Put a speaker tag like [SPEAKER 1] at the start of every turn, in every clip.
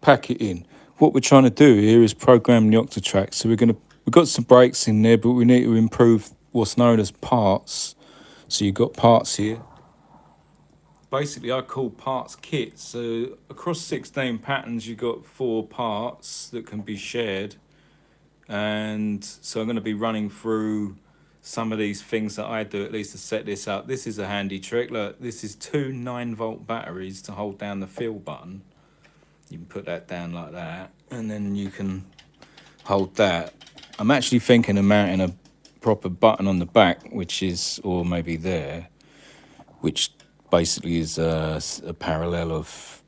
[SPEAKER 1] pack it in. What we're trying to do here is program the Octatrack. So we've got some breaks in there, but we need to improve what's known as parts. So you've got parts here. Basically, I call parts kits. So across 16 patterns, you've got 4 parts that can be shared. And so I'm going to be running through some of these things that I do, at least to set this up. This is a handy trick. Look, this is 2 9-volt batteries to hold down the fill button. You can put that down like that, and then you can hold that. I'm actually thinking of mounting a proper button on the back, which is, or maybe there, which basically is a parallel of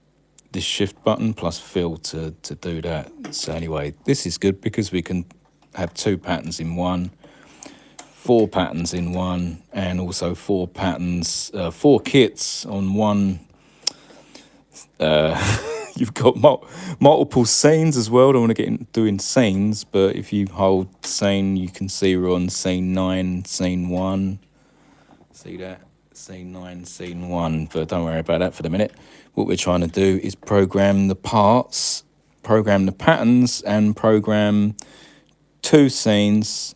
[SPEAKER 1] this shift button plus fill to do that. So anyway, this is good because we can have 2 patterns in one, 4 patterns in one, and also 4 patterns, 4 kits on one. You've got multiple scenes as well. I don't want to get into doing scenes, but if you hold scene, you can see we're on scene 9, scene 1. See that? Scene 9, scene 1, but don't worry about that for the minute. What we're trying to do is program the parts, program the patterns, and program 2 scenes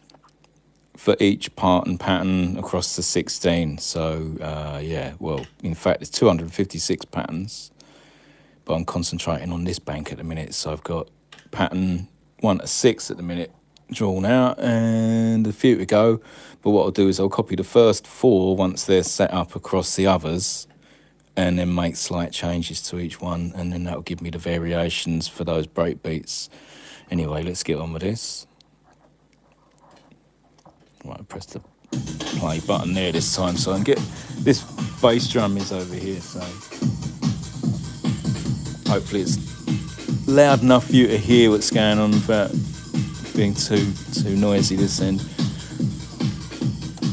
[SPEAKER 1] for each part and pattern across the 16. So yeah, well, in fact, it's 256 patterns, but I'm concentrating on this bank at the minute. So I've got pattern 1 to 6 at the minute drawn out, and a few to go. But what I'll do is I'll copy the first 4 once they're set up across the others, and then make slight changes to each one, and then that'll give me the variations for those breakbeats. Anyway, let's get on with this. Right, press the play button there this time so I can get this bass drum is over here, so hopefully it's loud enough for you to hear what's going on without being too noisy this end.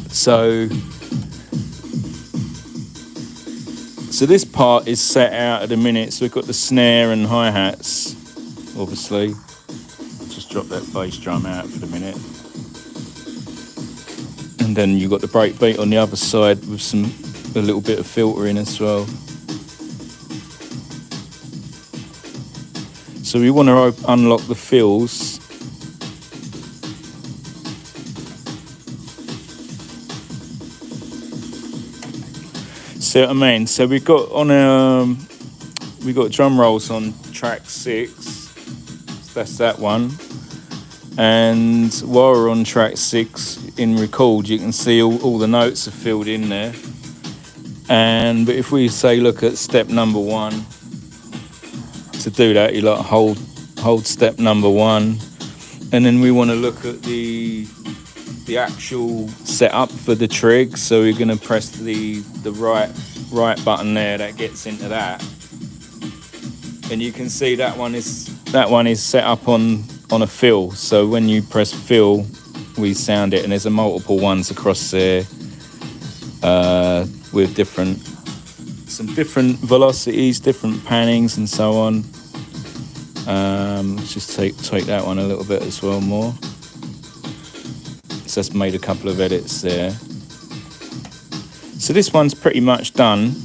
[SPEAKER 1] So this part is set out at the minute. So we've got the snare and hi-hats, obviously. Just drop that bass drum out for the minute. And then you've got the breakbeat on the other side with a little bit of filtering as well. So we want to unlock the fills. See what I mean? So we've got drum rolls on track 6. So that's that one. And while we're on track 6 in record, you can see all the notes are filled in there. But if we say look at step number 1, to do that you like hold step number 1, and then we want to look at the actual setup for the trig. So we're going to press the right button there that gets into that, and you can see that one is set up on a fill. So when you press fill, we sound it, and there's multiple ones across there with some different velocities, different pannings, and so on. Let's just take that one a little bit as well more. So that's made a couple of edits there. So this one's pretty much done.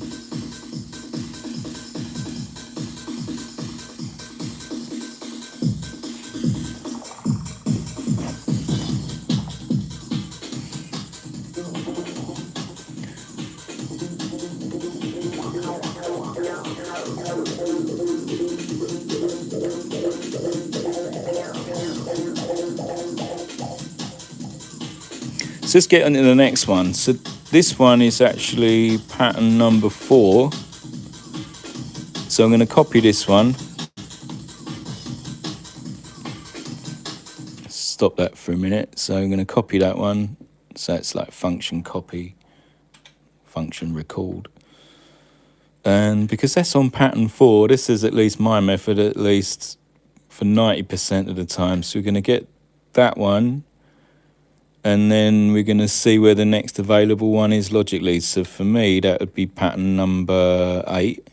[SPEAKER 1] So let's get into the next one. So this one is actually pattern number 4. So I'm going to copy this one. Stop that for a minute. So I'm going to copy that one. So it's like function copy, function record. And because that's on pattern 4, this is at least my method, at least for 90% of the time. So we're going to get that one, and then we're going to see where the next available one is logically. So for me, that would be pattern number 8,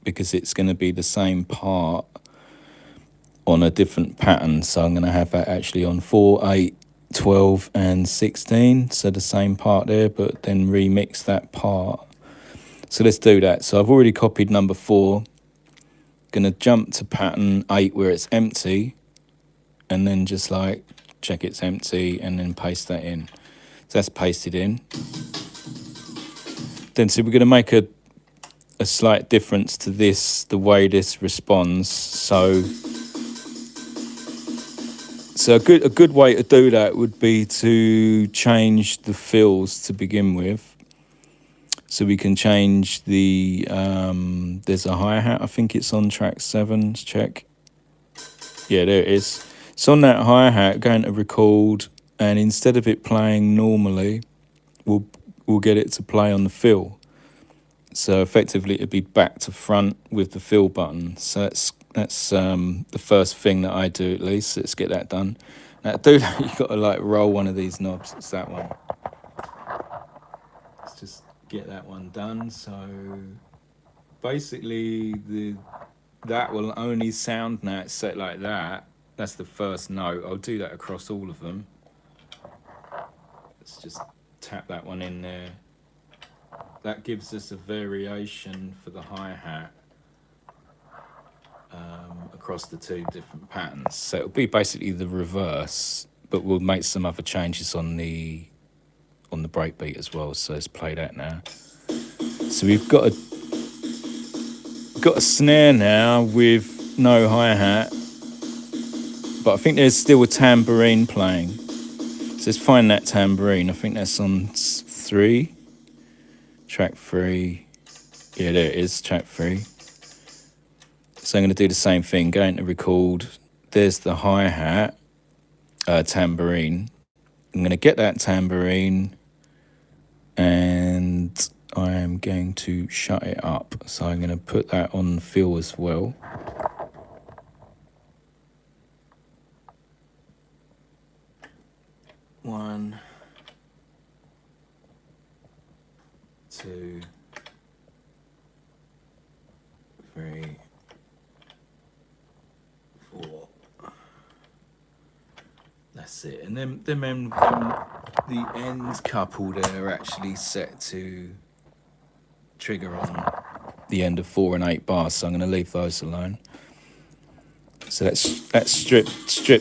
[SPEAKER 1] because it's going to be the same part on a different pattern. So I'm going to have that actually on 4, 8, 12 and 16. So the same part there, but then remix that part. So let's do that. So I've already copied number 4. Gonna jump to pattern 8 where it's empty, and then just like check it's empty and then paste that in. So that's pasted in. Then so we're gonna make a slight difference to this, the way this responds. So a good way to do that would be to change the fills to begin with. So we can change the, there's a hi-hat, I think it's on track 7, let's check. Yeah, there it is. So on that hi-hat, going to record, and instead of it playing normally, we'll get it to play on the fill. So effectively it'd be back to front with the fill button. So that's the first thing that I do, at least. Let's get that done. Now to do that, you've got to like roll one of these knobs. It's that one. Let's just get that one done. So basically that will only sound now it's set like that. That's the first note. I'll do that across all of them. Let's just tap that one in there. That gives us a variation for the hi-hat across the 2 different patterns. So it'll be basically the reverse, but we'll make some other changes on the breakbeat as well. So let's play that now. So we've got a snare now with no hi-hat, but I think there's still a tambourine playing. So let's find that tambourine. I think that's on 3. Track 3. Yeah, there it is, track 3. So I'm going to do the same thing, going to record. There's the hi-hat, tambourine. I'm going to get that tambourine and I am going to shut it up. So I'm going to put that on the fill as well. One, 2, 3, 4. That's it. And then the end couple there are actually set to trigger on the end of 4 and 8 bars. So I'm going to leave those alone. So let's strip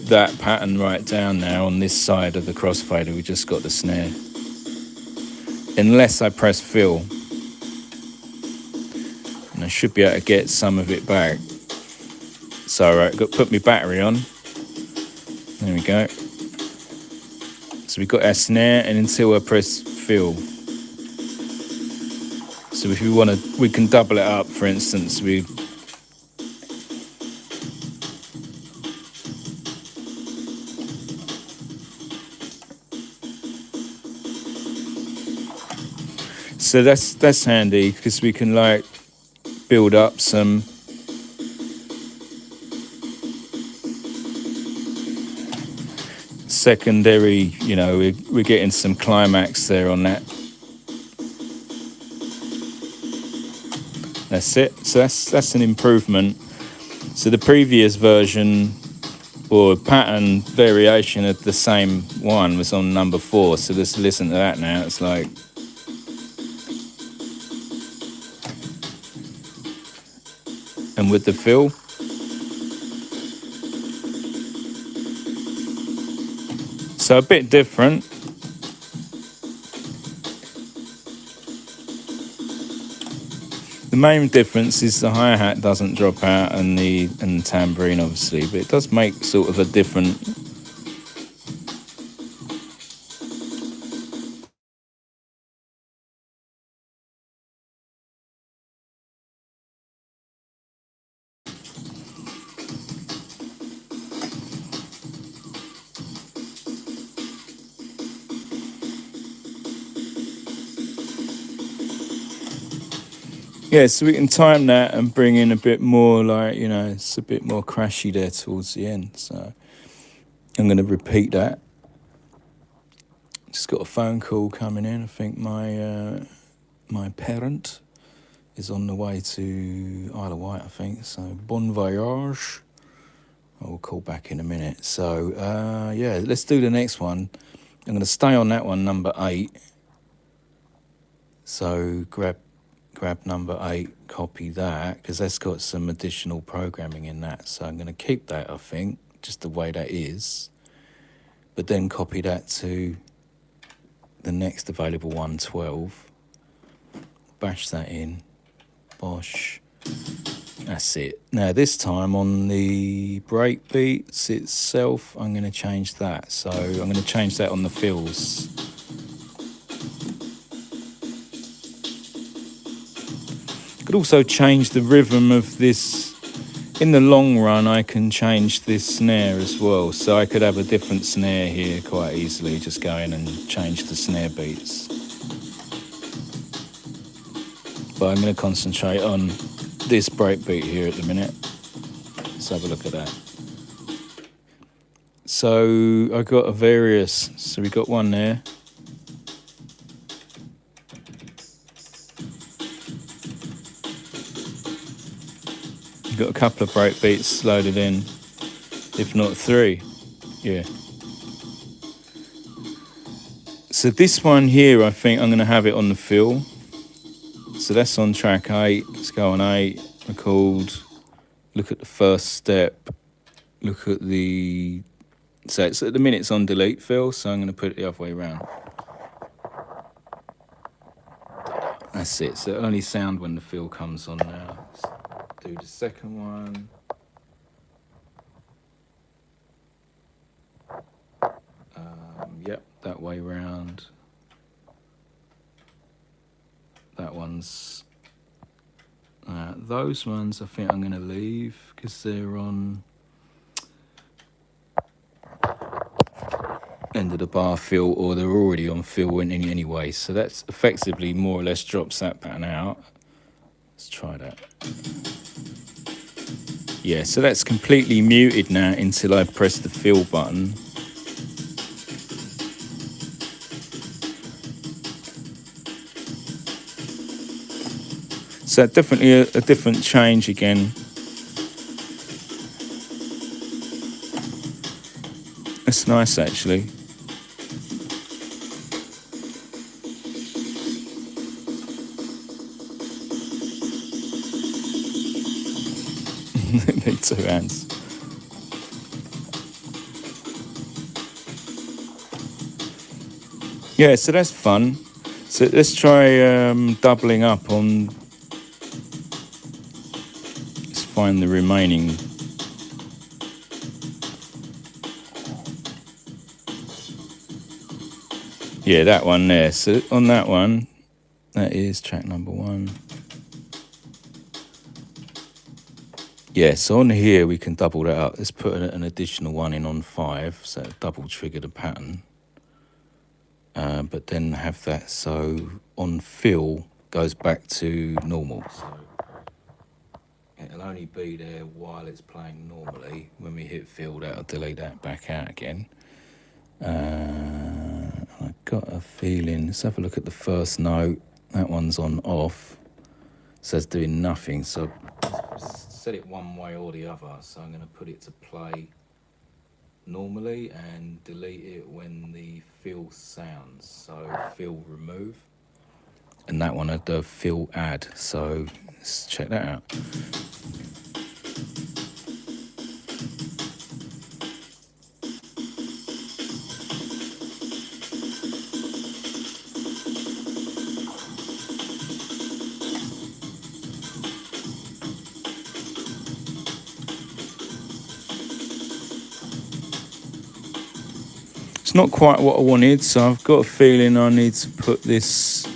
[SPEAKER 1] that pattern right down now on this side of the crossfader. We just got the snare. Unless I press fill, and I should be able to get some of it back. So right, got to put my battery on. There we go. So we've got our snare, and until I press fill. So if we want to, we can double it up. For instance, so that's handy because we can like build up some secondary, you know, we're getting some climax there on that. That's it. So that's an improvement. So the previous version or pattern variation of the same one was on number 4. So let's listen to that now. It's like, and with the fill, so a bit different. The main difference is the hi-hat doesn't drop out and the tambourine obviously, but it does make sort of a different. Yeah, so we can time that and bring in a bit more, like, you know, it's a bit more crashy there towards the end. So I'm going to repeat that. Just got a phone call coming in. I think my parent is on the way to Isle of Wight, I think. So bon voyage. I'll call back in a minute. So, yeah, let's do the next one. I'm going to stay on that one, number 8. So grab grab number 8, copy that, because that's got some additional programming in that. So I'm going to keep that, I think, just the way that is. But then copy that to the next available one, 12. Bash that in. Bosh. That's it. Now this time on the breakbeats itself, I'm going to change that. So I'm going to change that on the fills. Could also change the rhythm of this. In the long run, I can change this snare as well. So I could have a different snare here quite easily. Just go in and change the snare beats. But I'm going to concentrate on this breakbeat here at the minute. Let's have a look at that. So I got a various. So we got one there. Got a couple of breakbeats loaded in, if not 3. Yeah. So this one here, I think I'm going to have it on the fill. So that's on track 8. Let's go on 8. Record. Look at the first step. Look at the. So it's at the minute it's on delete fill. So I'm going to put it the other way around. That's it. So only sound when the fill comes on now. Let's do the second one. Yep, that way round. That one's. Those ones I think I'm going to leave because they're on end of the bar fill, or they're already on fill anyway. So that's effectively more or less drops that pattern out. Let's try that. Yeah, so that's completely muted now until I press the fill button. So definitely a different change again. That's nice actually. Need 2 hands. Yeah, so that's fun. So let's try doubling up on. Let's find the remaining. Yeah, that one there. So on that one, that is track number 1. Yeah, so on here we can double that up. Let's put an additional one in on 5, so double trigger the pattern. But then have that so on fill goes back to normal. So it'll only be there while it's playing normally. When we hit fill, that'll delete that back out again. I got a feeling. Let's have a look at the first note. That one's on off. So it's doing nothing. So set it one way or the other. So I'm going to put it to play normally and delete it when the fill sounds. So fill remove. And that one had the fill add. So let's check that out. It's not quite what I wanted, so I've got a feeling I need to put this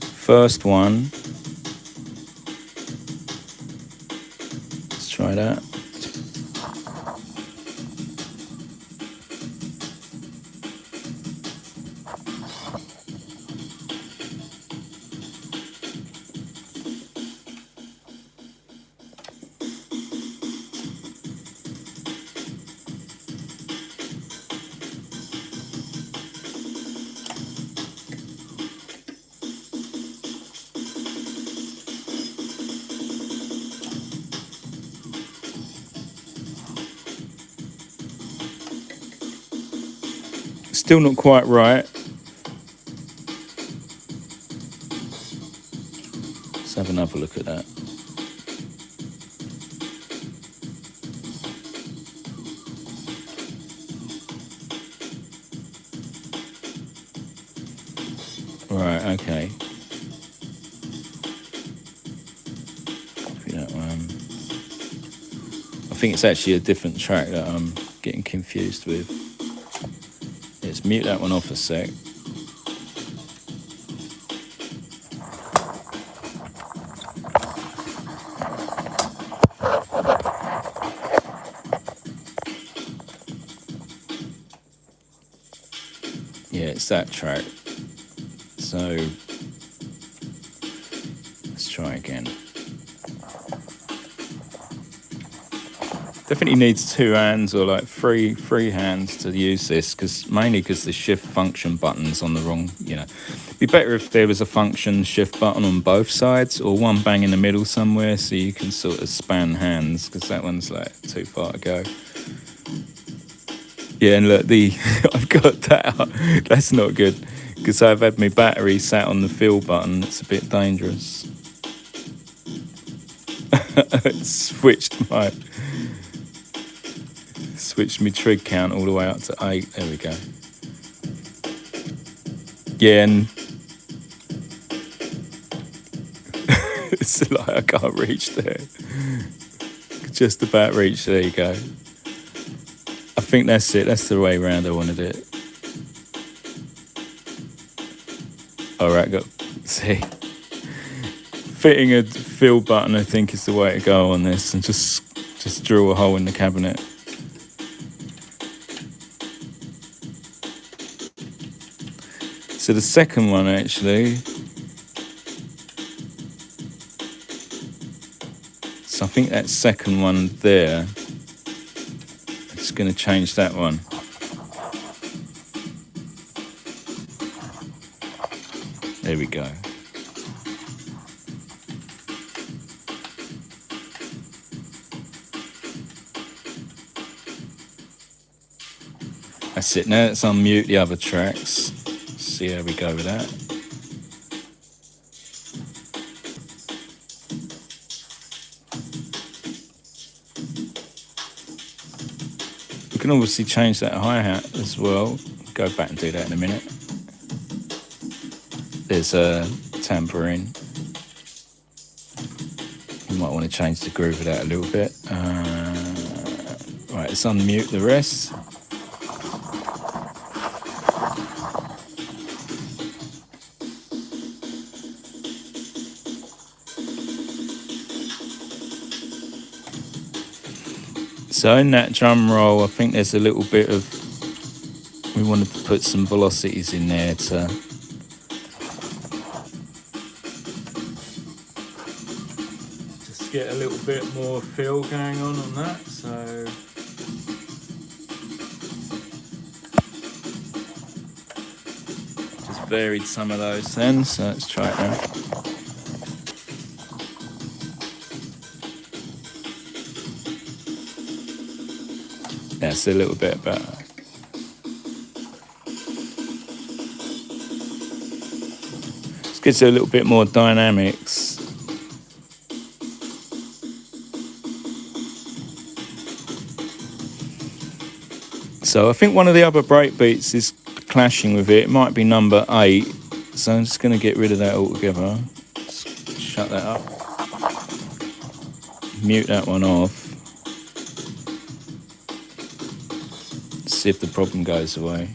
[SPEAKER 1] first one. Let's try that. Still not quite right. Let's have another look at that. Right, okay. That one. I think it's actually a different track that I'm getting confused with. Let's mute that one off a sec. Yeah, it's that track. So let's try again. Definitely needs two hands or like three hands to use this, mainly because the shift function button's on the wrong, you know. It'd be better if there was a function shift button on both sides or one bang in the middle somewhere so you can sort of span hands, because that one's like too far to go. Yeah, and look, I've got that out. That's not good, because I've had my battery sat on the fill button. It's a bit dangerous. It switched my trig count all the way up to 8. There we go. Yeah, and it's like I can't reach there. Just about reach. There you go. I think that's it. That's the way around I wanted it. All right, see. Fitting a fill button, I think, is the way to go on this, and just drill a hole in the cabinet. So the second one, actually, so I think that second one there, it's going to change that one. There we go. That's it. Now let's unmute the other tracks. See how we go with that. We can obviously change that hi-hat as well. Go back and do that in a minute. There's a tambourine. You might want to change the groove of that a little bit. Right, let's unmute the rest. So in that drum roll, I think there's a little bit of, we wanted to put some velocities in there to just get a little bit more feel going on that. So just varied some of those then. So let's try it now. That's a little bit better. This gives it a little bit more dynamics. So I think one of the other breakbeats is clashing with it. It might be number 8. So I'm just going to get rid of that altogether. Just shut that up. Mute that one off. See if the problem goes away.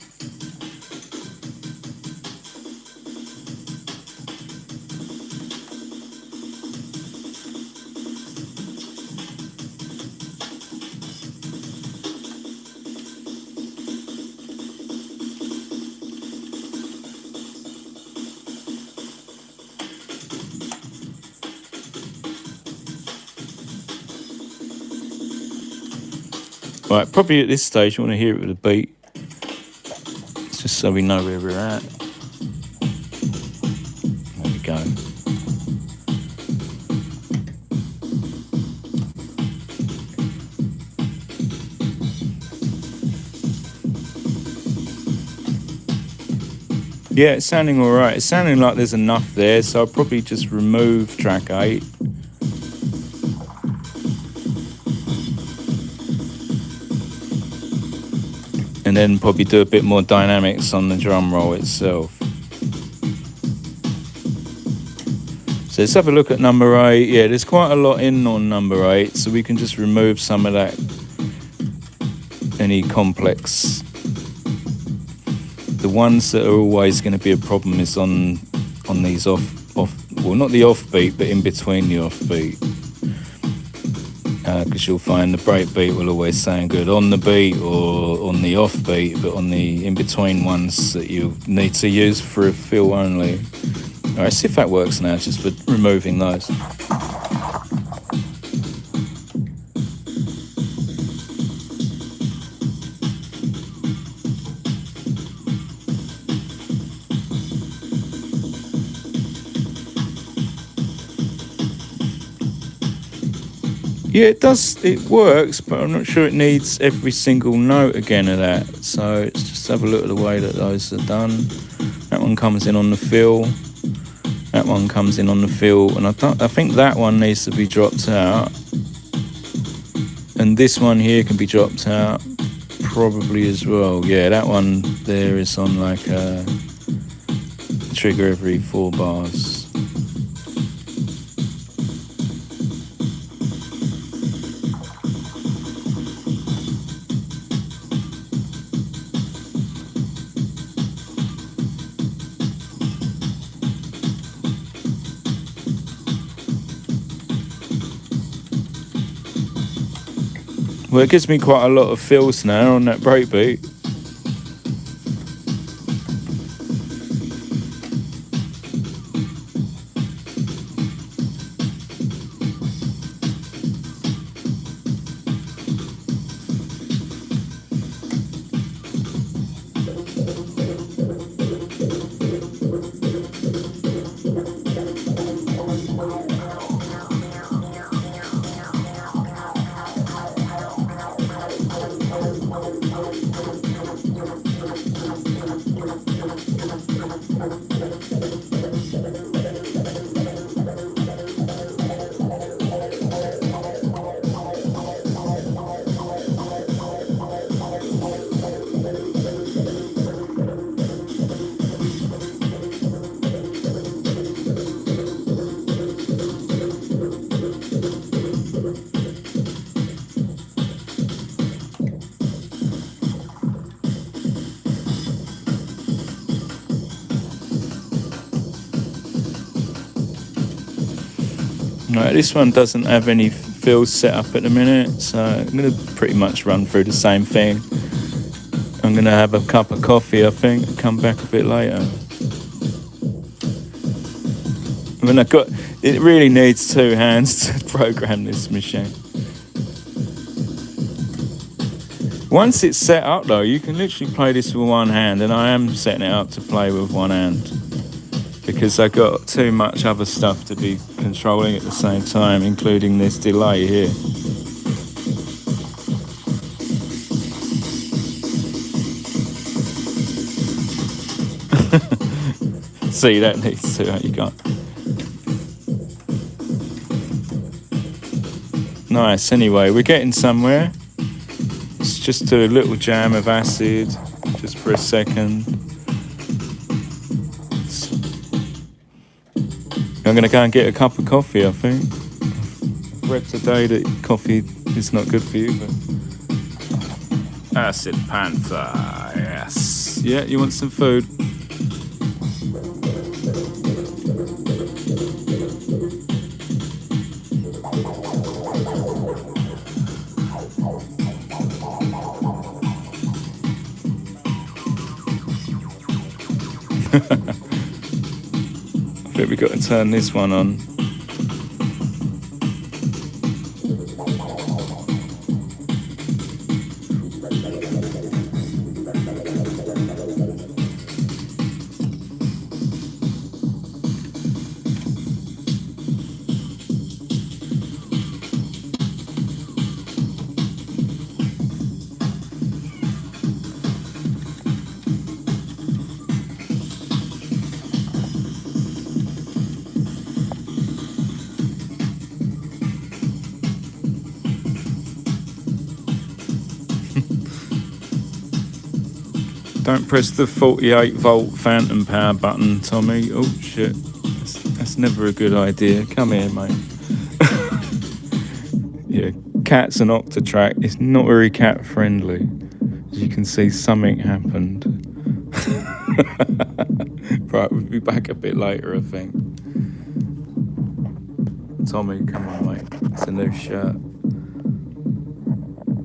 [SPEAKER 1] Right, probably at this stage you want to hear it with a beat, just so we know where we're at. There we go. Yeah, it's sounding all right. It's sounding like there's enough there, so I'll probably just remove track 8. And then probably do a bit more dynamics on the drum roll itself. So let's have a look at number 8. Yeah, there's quite a lot in on number 8, so we can just remove some of that, any complex. The ones that are always going to be a problem is on these off, well, not the offbeat, but in between the offbeat. Because you'll find the breakbeat will always sound good on the beat or on the offbeat, but on the in-between ones that you need to use for a fill only. All right, see if that works now, just for removing those. Yeah, it does, it works, but I'm not sure it needs every single note again of that. So let's just have a look at the way that those are done. That one comes in on the fill. That one comes in on the fill, and I think that one needs to be dropped out. And this one here can be dropped out probably as well. Yeah, that one there is on like a trigger every 4 bars. Well, it gives me quite a lot of fill snare on that breakbeat. Right, this one doesn't have any fills set up at the minute, so I'm going to pretty much run through the same thing. I'm going to have a cup of coffee, I think, and come back a bit later. I mean, it really needs 2 hands to program this machine. Once it's set up though, you can literally play this with 1 hand, and I am setting it up to play with 1 hand. Because I got too much other stuff to be controlling at the same time, including this delay here. See, that needs to, you can't. Nice, anyway, we're getting somewhere. Let's just do a little jam of acid, just for a second. I'm going to go and get a cup of coffee, I think. I've read today that coffee is not good for you, but... Acid Panther, yes. Yeah, you want some food? I think we've got to turn this one on. Don't press the 48 volt phantom power button, Tommy. Oh shit, that's never a good idea. Come here, mate. Yeah, cats and Octatrack, it's not very cat friendly. As you can see, something happened. Right, we'll be back a bit later, I think. Tommy, come on, mate. It's a new shirt.